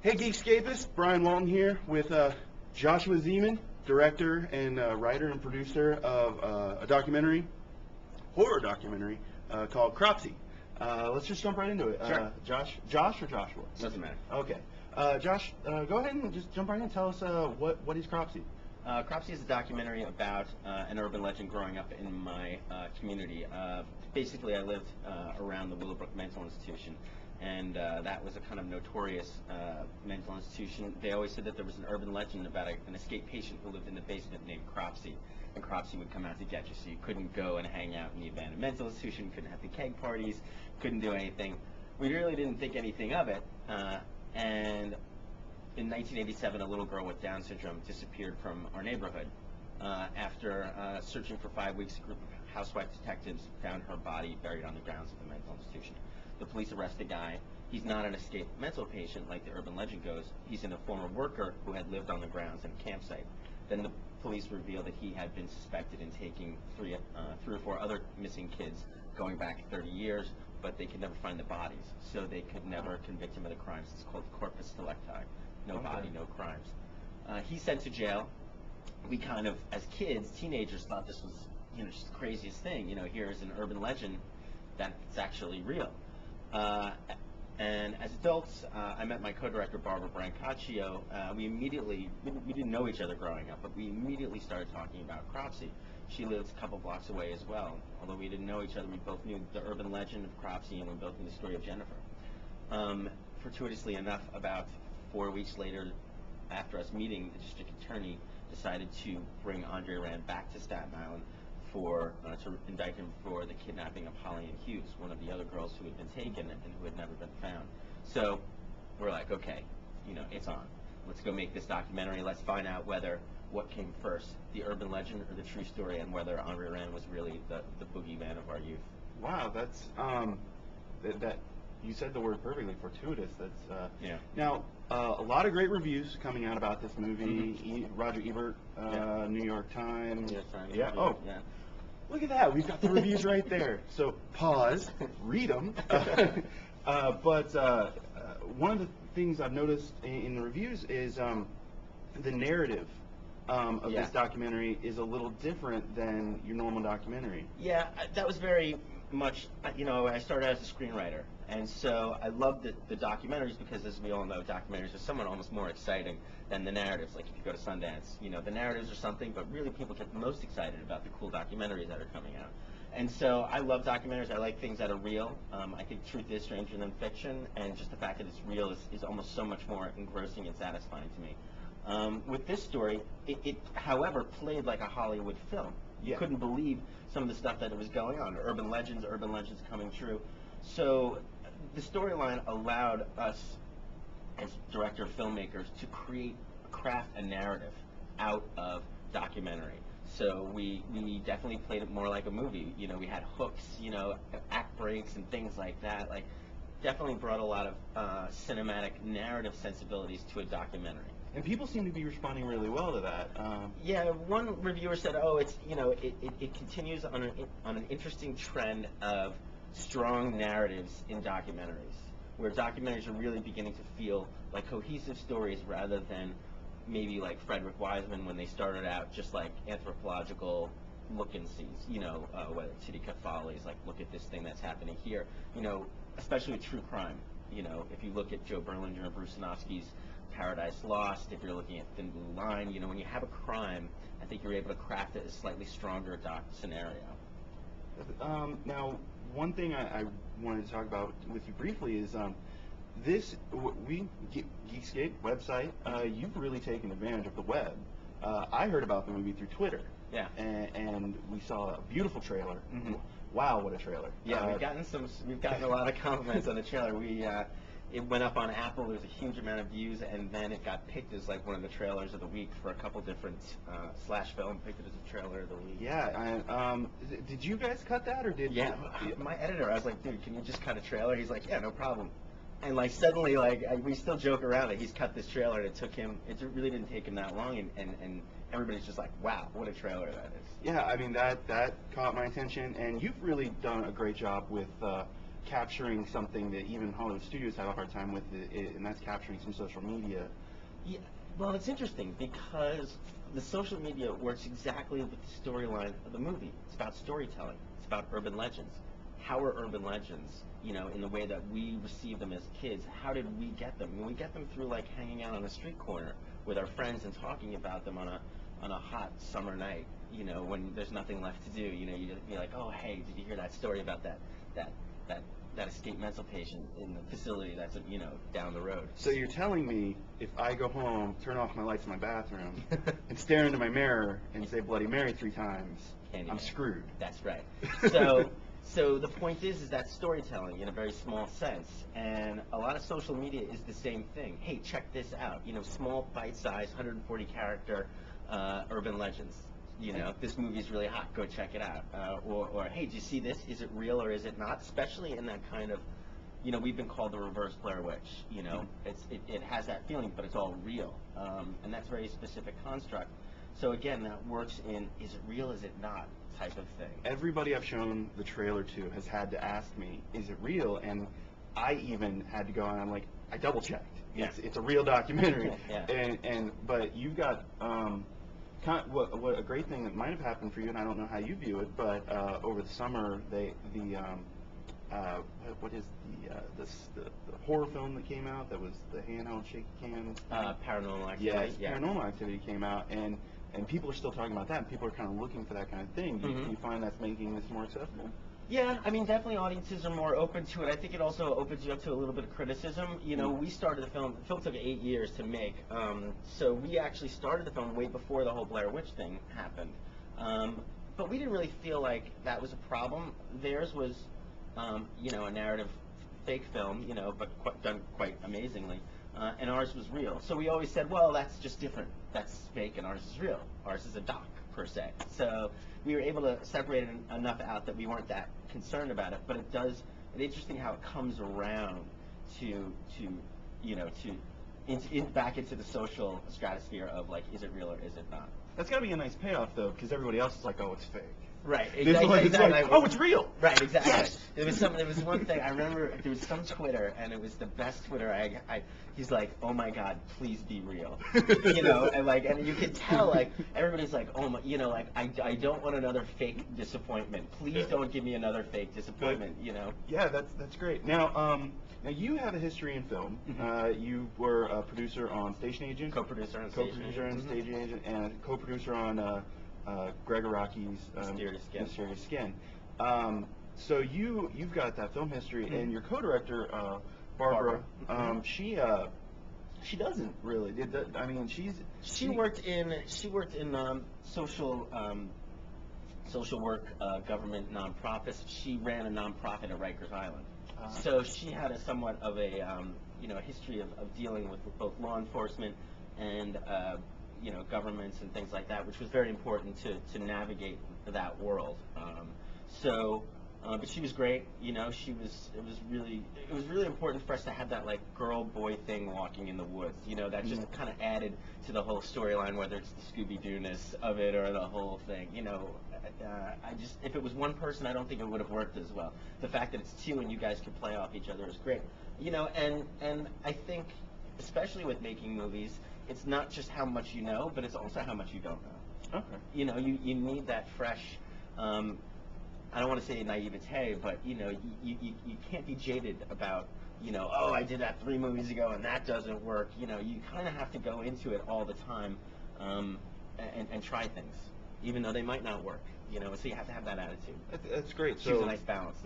Hey Geekscapists, Brian Walton here with Joshua Zeman, director and writer and producer of a horror documentary called Cropsey. Let's just jump right into it. Sure. Josh or Joshua? Doesn't matter. Okay. Josh, go ahead and just jump right in and tell us what is Cropsey? Cropsey is a documentary about an urban legend growing up in my community. Basically, I lived around the Willowbrook Mental Institution, and that was a kind of notorious mental institution. They always said that there was an urban legend about an escaped patient who lived in the basement named Cropsey, and Cropsey would come out to get you, so you couldn't go and hang out in the abandoned mental institution, couldn't have the keg parties, couldn't do anything. We really didn't think anything of it, and in 1987, a little girl with Down syndrome disappeared from our neighborhood. After searching for 5 weeks, a group of housewife detectives found her body buried on the grounds of the mental institution. The police arrest the guy. He's not an escaped mental patient like the urban legend goes. He's a former worker who had lived on the grounds and campsite. Then the police reveal that he had been suspected in taking three or four other missing kids going back 30 years, but they could never find the bodies, so they could never convict him of the crimes. It's called corpus delicti. No body, no crimes. He's sent to jail. We kind of, as kids, teenagers, thought this was, just the craziest thing. Here's an urban legend that's actually real. And as adults, I met my co-director, Barbara Brancaccio. We didn't know each other growing up, but we immediately started talking about Cropsey. She lives a couple blocks away as well. Although we didn't know each other, we both knew the urban legend of Cropsey, and we both knew the story of Jennifer. Fortuitously enough, about 4 weeks later, after us meeting, the district attorney decided to bring Andre Rand back to Staten Island to indict him for the kidnapping of Holly and Hughes, one of the other girls who had been taken and who had never been found. So we're like, okay, it's on. Let's go make this documentary. Let's find out what came first, the urban legend or the true story, and whether Andre Rand was really the boogeyman of our youth. Wow, that's that. You said the word perfectly, fortuitous. That's yeah. Now, a lot of great reviews coming out about this movie. Mm-hmm. Roger Ebert, Yeah. New York Times. New York Times. Yeah. Oh, yeah. Look at that. We've got the reviews right there. So pause, read them. But one of the things I've noticed in the reviews is the narrative of this documentary is a little different than your normal documentary. Yeah, that was very much, I started as a screenwriter, and so I loved the documentaries because, as we all know, documentaries are somewhat almost more exciting than the narratives. Like if you go to Sundance, the narratives are something, but really people get most excited about the cool documentaries that are coming out. And so I love documentaries. I like things that are real. I think truth is stranger than fiction, and just the fact that it's real is almost so much more engrossing and satisfying to me. With this story, it however, played like a Hollywood film. You couldn't believe some of the stuff that was going on. Urban legends coming true. So the storyline allowed us, as director filmmakers, to craft a narrative out of documentary. So we definitely played it more like a movie. We had hooks, act breaks and things like that. Like, definitely brought a lot of cinematic narrative sensibilities to a documentary. And people seem to be responding really well to that. Yeah, one reviewer said, "Oh, it's it continues on an interesting trend of strong narratives in documentaries, where documentaries are really beginning to feel like cohesive stories rather than maybe like Frederick Wiseman when they started out just like anthropological look-and-sees. Whether Titicaca Follies, like look at this thing that's happening here. Especially with true crime. If you look at Joe Berlinger and Bruce Sinofsky's Paradise Lost, if you're looking at Thin Blue Line, when you have a crime, I think you're able to craft it as a slightly stronger scenario. Now, one thing I wanted to talk about with you briefly is Geekscape website, you've really taken advantage of the web. I heard about the movie through Twitter. Yeah. And we saw a beautiful trailer. Mm-hmm. Wow, what a trailer! Yeah, we've gotten a lot of compliments on the trailer. It went up on Apple. There was a huge amount of views, and then it got picked as like one of the trailers of the week for a couple different Slash Film picked it as a trailer of the week. Yeah. Did you guys cut that, or did? Yeah. My editor, I was like, dude, can you just cut a trailer? He's like, yeah, no problem. And like suddenly, we still joke around that he's cut this trailer, and it really didn't take him that long, and everybody's just like, wow, what a trailer that is. Yeah, I mean that caught my attention, and you've really done a great job with capturing something that even Hollywood studios have a hard time with, and that's capturing some social media. Yeah, well, it's interesting because the social media works exactly with the storyline of the movie. It's about storytelling. It's about urban legends. How are urban legends, you know, in the way that we receive them as kids? How did we get them? We get them through like hanging out on a street corner with our friends and talking about them on a hot summer night. You know, when there's nothing left to do. You know, you'd be like, oh, hey, did you hear that story about that escaped mental patient in the facility that's, you know, down the road? So you're telling me if I go home, turn off my lights in my bathroom, and stare into my mirror and say Bloody Mary 3 times, I'm screwed. That's right. So the point is that storytelling in a very small sense, and a lot of social media is the same thing. Hey, check this out. You know, small, bite-sized, 140 character urban legends. You know, this movie's really hot. Go check it out. Or hey, do you see this? Is it real or is it not? Especially in that kind of, you know, we've been called the reverse Blair Witch. You know, it has that feeling, but it's all real, and that's a very specific construct. So again, that works in is it real, is it not type of thing. Everybody I've shown the trailer to has had to ask me, is it real? And I even had to go and I'm like, I double checked. Yeah. It's a real documentary. Yeah. But you've got what a great thing that might have happened for you, and I don't know how you view it, but over the summer what is the horror film that came out that was the handheld shaky cam? Paranormal Activity. Yes, Paranormal Activity came out, and people are still talking about that, and people are kind of looking for that kind of thing. Do you find that's making this more accessible? Yeah, I mean, definitely audiences are more open to it. I think it also opens you up to a little bit of criticism. You know, we started the film took 8 years to make, so we actually started the film way before the whole Blair Witch thing happened. But we didn't really feel like that was a problem. Theirs was, you know, a narrative fake film, you know, but done quite amazingly. And ours was real. So we always said, well, that's just different. That's fake and ours is real. Ours is a doc, per se. So we were able to separate it enough out that we weren't that concerned about it. But it's interesting how it comes around to you know, back into the social stratosphere of like, is it real or is it not? That's got to be a nice payoff, though, because everybody else is like, oh, it's fake. Right, This one, it's exactly. like, oh, it's real. Right, exactly. Yes. There was one thing I remember. There was some Twitter, and it was the best Twitter. He's like, oh my God, please be real. You know, and you can tell like everybody's like, oh my, you know, like I don't want another fake disappointment. Please don't give me another fake disappointment. You know. Yeah, that's great. Now you have a history in film. You were a producer on Station Agent, Co-producer on Station Agent, and co-producer on Greg Araki's Mysterious Skin. So you've got that film history, and your co-director Barbara. She doesn't really. I mean, she worked in social work, government nonprofits. She ran a nonprofit at Rikers Island. So she had a somewhat of a you know, a history of dealing with both law enforcement and you know, governments and things like that, which was very important to navigate that world. But she was great. You know, it was really important for us to have that like girl boy thing walking in the woods. You know, that just kind of added to the whole storyline, whether it's the Scooby-Doo-ness of it or the whole thing. You know, if it was one person, I don't think it would have worked as well. The fact that it's two and you guys can play off each other is great. You know, and I think, especially with making movies, it's not just how much you know, but it's also how much you don't know. Okay. You know, you need that fresh, I don't want to say naivete, but, you know, you can't be jaded about, you know, oh, I did that 3 movies ago and that doesn't work. You know, you kind of have to go into it all the time and try things, even though they might not work. You know, so you have to have that attitude. That's great. Choose a nice balance.